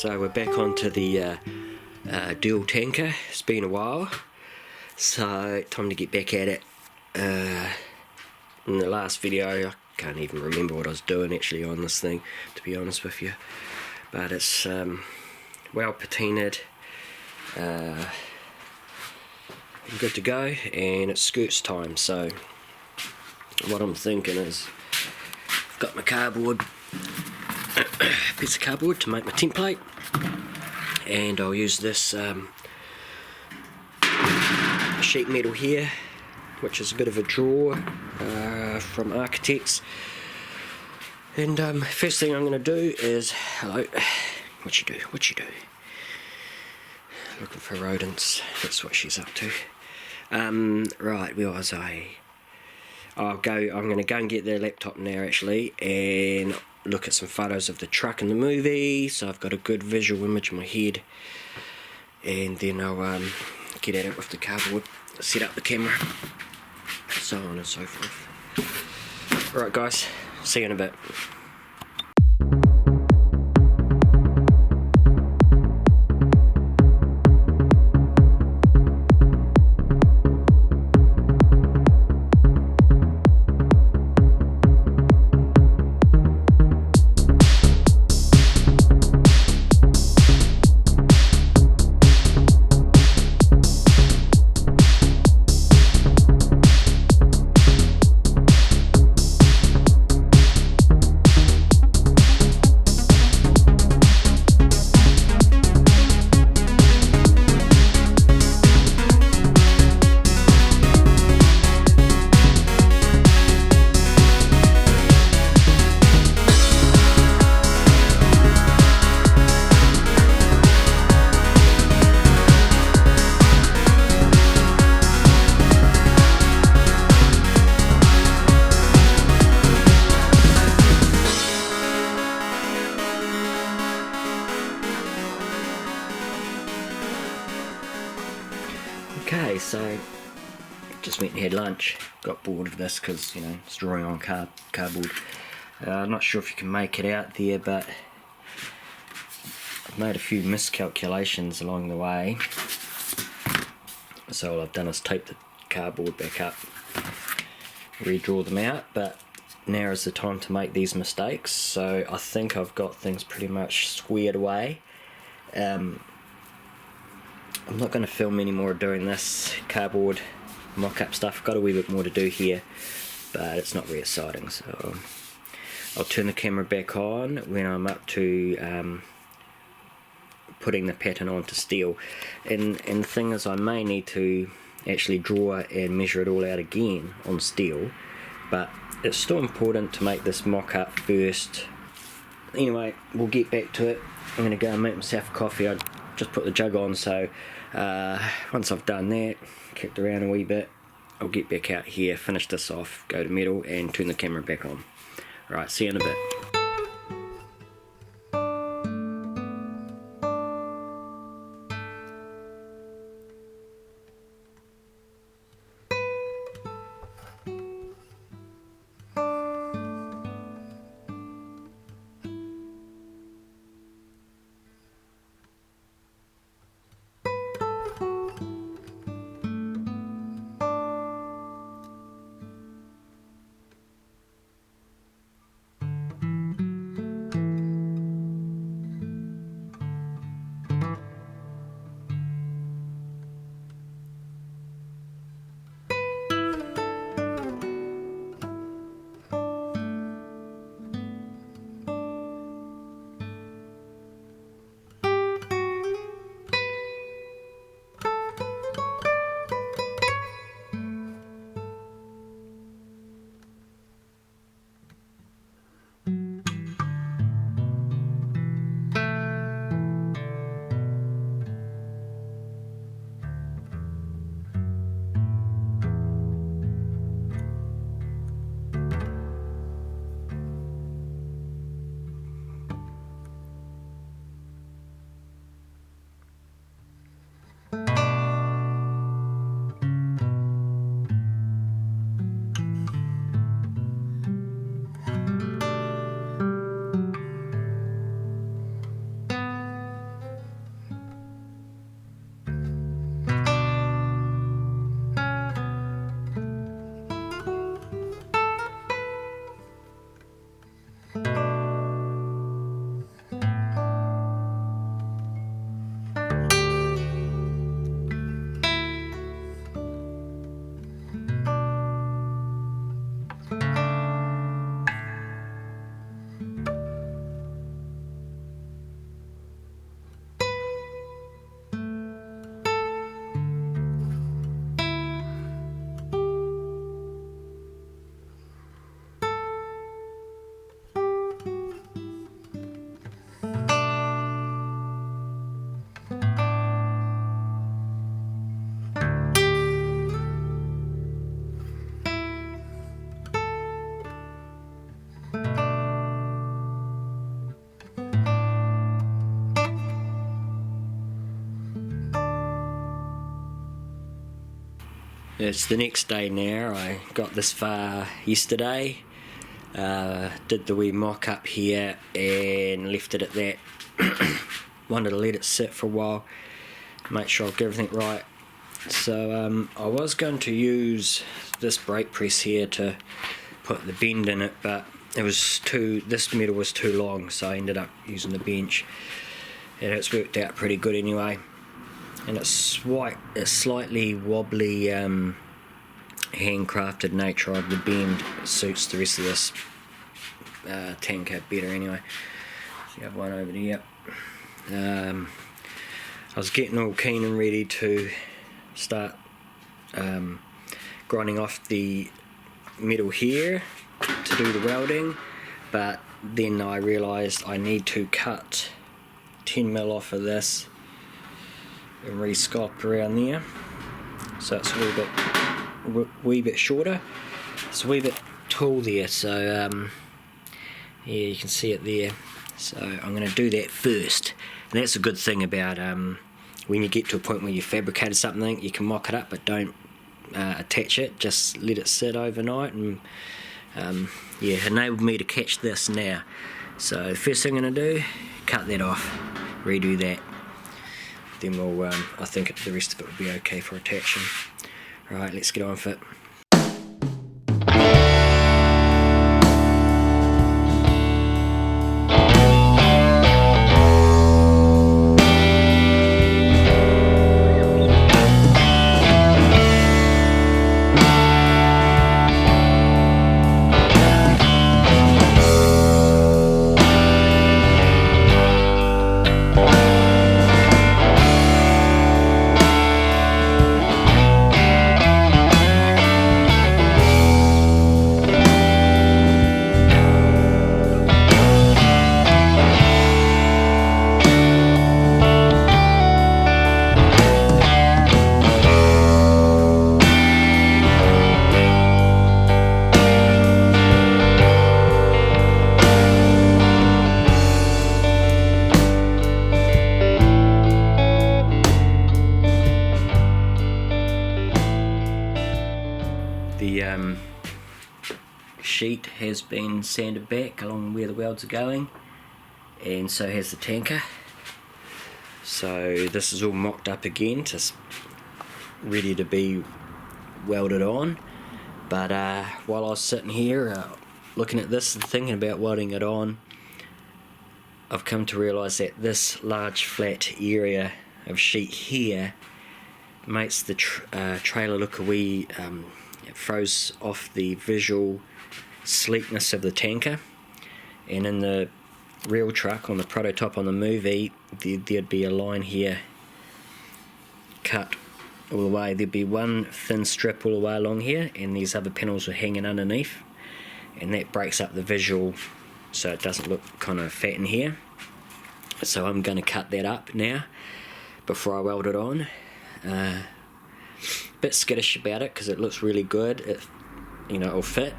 So we're back onto the Duel tanker. It's been a while, so time to get back at it. In the last video, I can't even remember what I was doing actually on this thing, to be honest with you. But it's well patinaed, good to go, and it's skirts time. So what I'm thinking is, I've got my cardboard, piece of cardboard to make my template, and I'll use this sheet metal here, which is a bit of a draw from Architects. And first thing I'm going to do is, hello, what you do, looking for rodents, that's what she's up to. Right, where was I? I'm going to go and get their laptop now actually, and look at some photos of the truck in the movie, so I've got a good visual image in my head, and then I'll get at it with the cardboard, set up the camera, so on and so forth. Alright guys, see you in a bit. Okay, so just went and had lunch, got bored of this because, you know, it's drawing on cardboard. I'm not sure if you can make it out there, but I've made a few miscalculations along the way. So all I've done is tape the cardboard back up, redraw them out, but now is the time to make these mistakes. So I think I've got things pretty much squared away. I'm not going to film any more doing this cardboard mock-up stuff. I've got a wee bit more to do here, but it's not very exciting, so I'll turn the camera back on when I'm up to putting the pattern onto steel. And the thing is, I may need to actually draw and measure it all out again on steel, but it's still important to make this mock-up first. Anyway, we'll get back to it. I'm going to go and make myself a coffee. I just put the jug on, so once I've done that, kicked around a wee bit, I'll get back out here, finish this off, go to metal, and turn the camera back on. Alright, see you in a bit. It's the next day now. I got this far yesterday, did the wee mock up here and left it at that. Wanted to let it sit for a while, make sure I get everything right. So I was going to use this brake press here to put the bend in it, but this metal was too long, so I ended up using the bench, and it's worked out pretty good anyway. And it's slightly wobbly handcrafted nature of the bend suits the rest of this tanker better anyway. So you have one over there. I was getting all keen and ready to start grinding off the metal here to do the welding, but then I realised I need to cut 10mm off of this and re-sculpt around there, so it's a wee bit shorter. It's a wee bit tall there, so yeah, you can see it there. So I'm going to do that first, and that's a good thing about when you get to a point where you fabricated something, you can mock it up, but don't attach it. Just let it sit overnight, and yeah, enabled me to catch this now. So the first thing I'm going to do, cut that off, redo that. Then we'll, I think the rest of it will be okay for attaching. Right, let's get on with it. The sheet has been sanded back along where the welds are going, and so has the tanker. So this is all mocked up again, just ready to be welded on. But while I was sitting here looking at this and thinking about welding it on, I've come to realise that this large flat area of sheet here makes the trailer look a wee, it throws off the visual sleekness of the tanker. And in the real truck, on the prototype on the movie, there'd be a line here cut all the way. There'd be one thin strip all the way along here, and these other panels are hanging underneath, and that breaks up the visual so it doesn't look kind of fat in here. So I'm going to cut that up now before I weld it on. Bit skittish about it because it looks really good. It'll fit,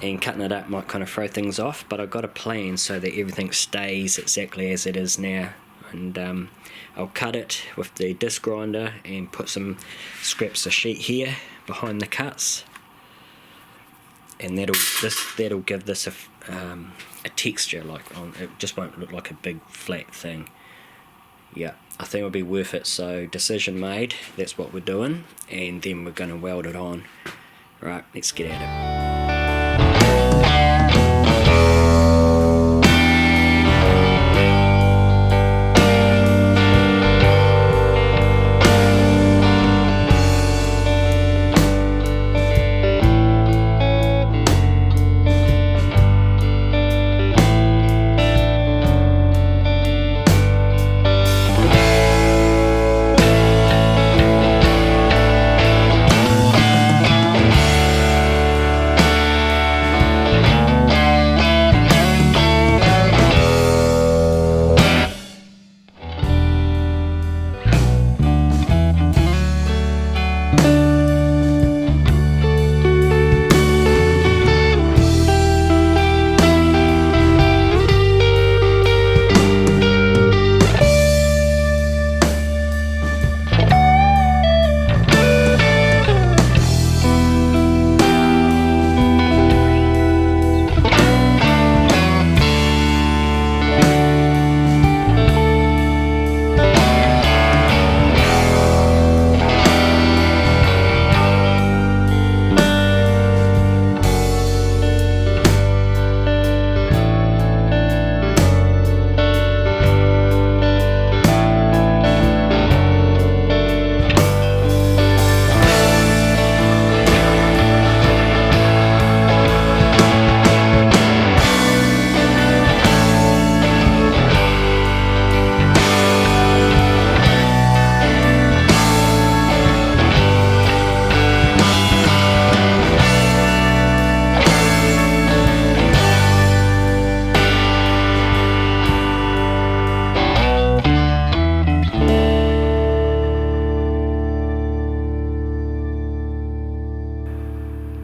and cutting it up might kind of throw things off, but I've got a plan so that everything stays exactly as it is now. And I'll cut it with the disc grinder and put some scraps of sheet here behind the cuts, and that'll give this a texture, it just won't look like a big flat thing. Yeah, I think it'll be worth it. So decision made, that's what we're doing, and then we're going to weld it on. Right, let's get at it.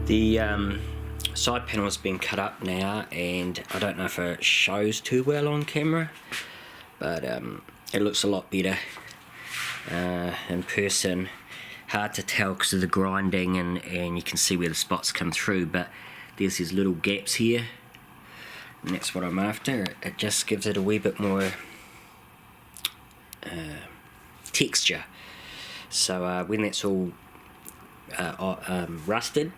The side panel has been cut up now, and I don't know if it shows too well on camera, but it looks a lot better in person. Hard to tell because of the grinding, and you can see where the spots come through, but there's these little gaps here, and that's what I'm after. It just gives it a wee bit more texture. So when that's all rusted,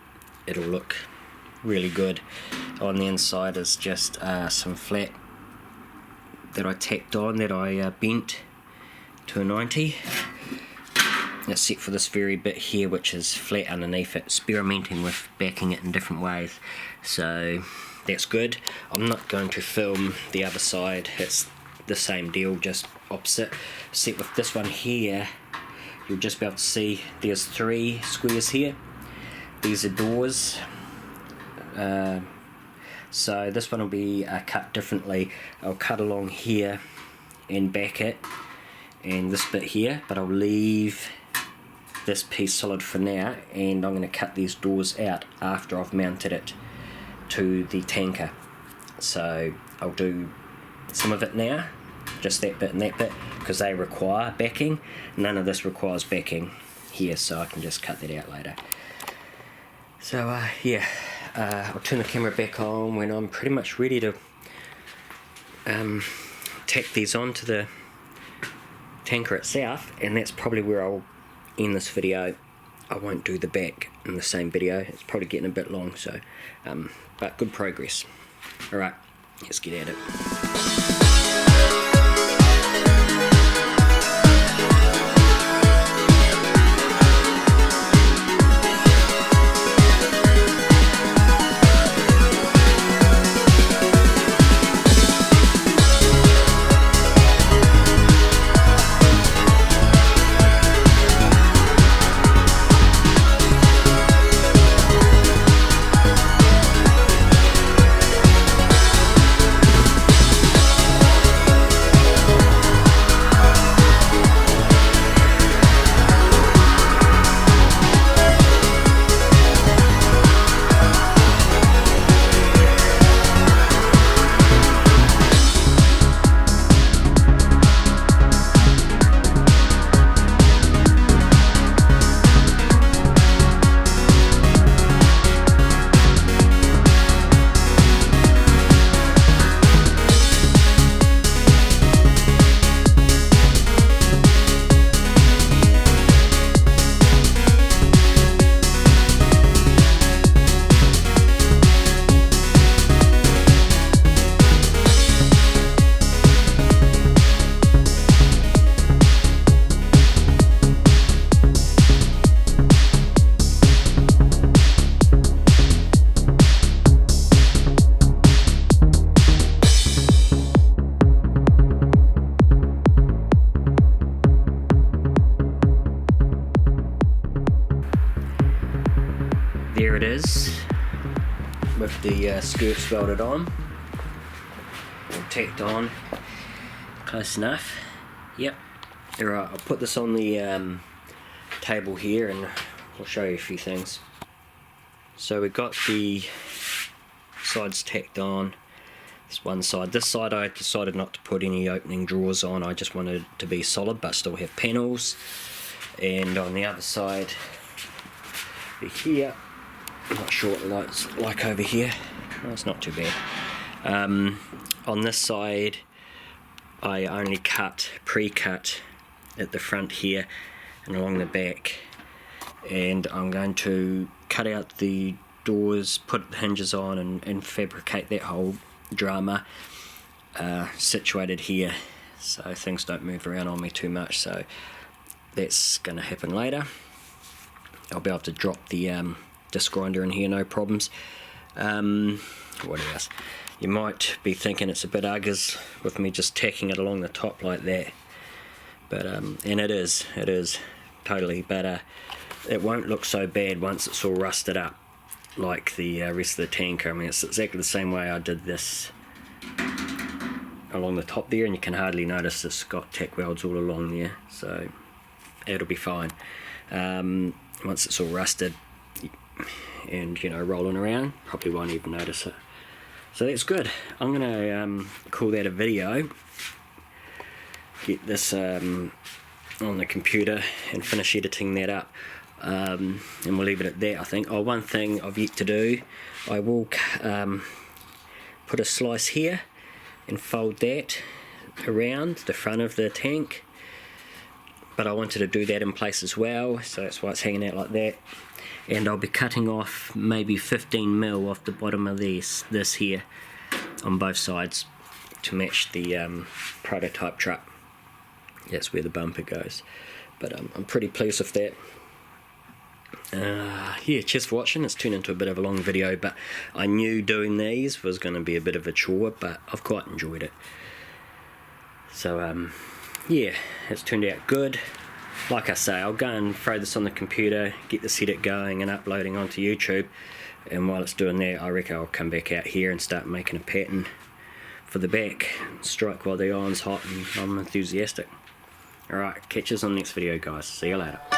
it'll look really good. On the inside is just some flat that I tacked on, that I bent to a 90. Except for this very bit here, which is flat underneath it, experimenting with backing it in different ways. So that's good. I'm not going to film the other side, it's the same deal, just opposite. Except with this one here, you'll just be able to see there's 3 squares here. These are doors. So this one will be cut differently. I'll cut along here and back it, and this bit here, but I'll leave this piece solid for now, and I'm going to cut these doors out after I've mounted it to the tanker. So I'll do some of it now, just that bit and that bit, because they require backing. None of this requires backing here, so I can just cut that out later. So yeah, I'll turn the camera back on when I'm pretty much ready to tack these onto the tanker itself, and that's probably where I'll end this video. I won't do the back in the same video, it's probably getting a bit long, so but good progress. Alright, let's get at it. There it is, with the skirts welded on, or tacked on, close enough. Yep. Alright, I'll put this on the table here and I'll show you a few things. So we've got the sides tacked on. This one side. This side I decided not to put any opening drawers on, I just wanted it to be solid but still have panels. And on the other side, here, I'm not sure what it's like over here. Oh, it's not too bad. On this side, I only pre-cut at the front here and along the back, and I'm going to cut out the doors, put the hinges on, and fabricate that whole drama situated here, so things don't move around on me too much. So that's going to happen later. I'll be able to drop the disc grinder in here, no problems. What else? You might be thinking it's a bit uggers with me just tacking it along the top like that, but and it is totally, but it won't look so bad once it's all rusted up like the rest of the tanker. I mean, it's exactly the same way I did this along the top there, and you can hardly notice it's got tack welds all along there, so it'll be fine. Once it's all rusted, and you know, rolling around, probably won't even notice it. So that's good. I'm gonna call that a video, get this on the computer and finish editing that up, and we'll leave it at that, I think. Oh, one thing I've yet to do, I will put a slice here and fold that around the front of the tank, but I wanted to do that in place as well, so that's why it's hanging out like that. And I'll be cutting off maybe 15mm off the bottom of this here on both sides to match the prototype truck. That's where the bumper goes, but I'm pretty pleased with that. Yeah, cheers for watching. It's turned into a bit of a long video, but I knew doing these was going to be a bit of a chore, but I've quite enjoyed it. So yeah, it's turned out good. Like I say, I'll go and throw this on the computer, get this edit going and uploading onto YouTube, and while it's doing that, I reckon I'll come back out here and start making a pattern for the back. Strike while the iron's hot and I'm enthusiastic. Alright, catch us on the next video, guys. See you later.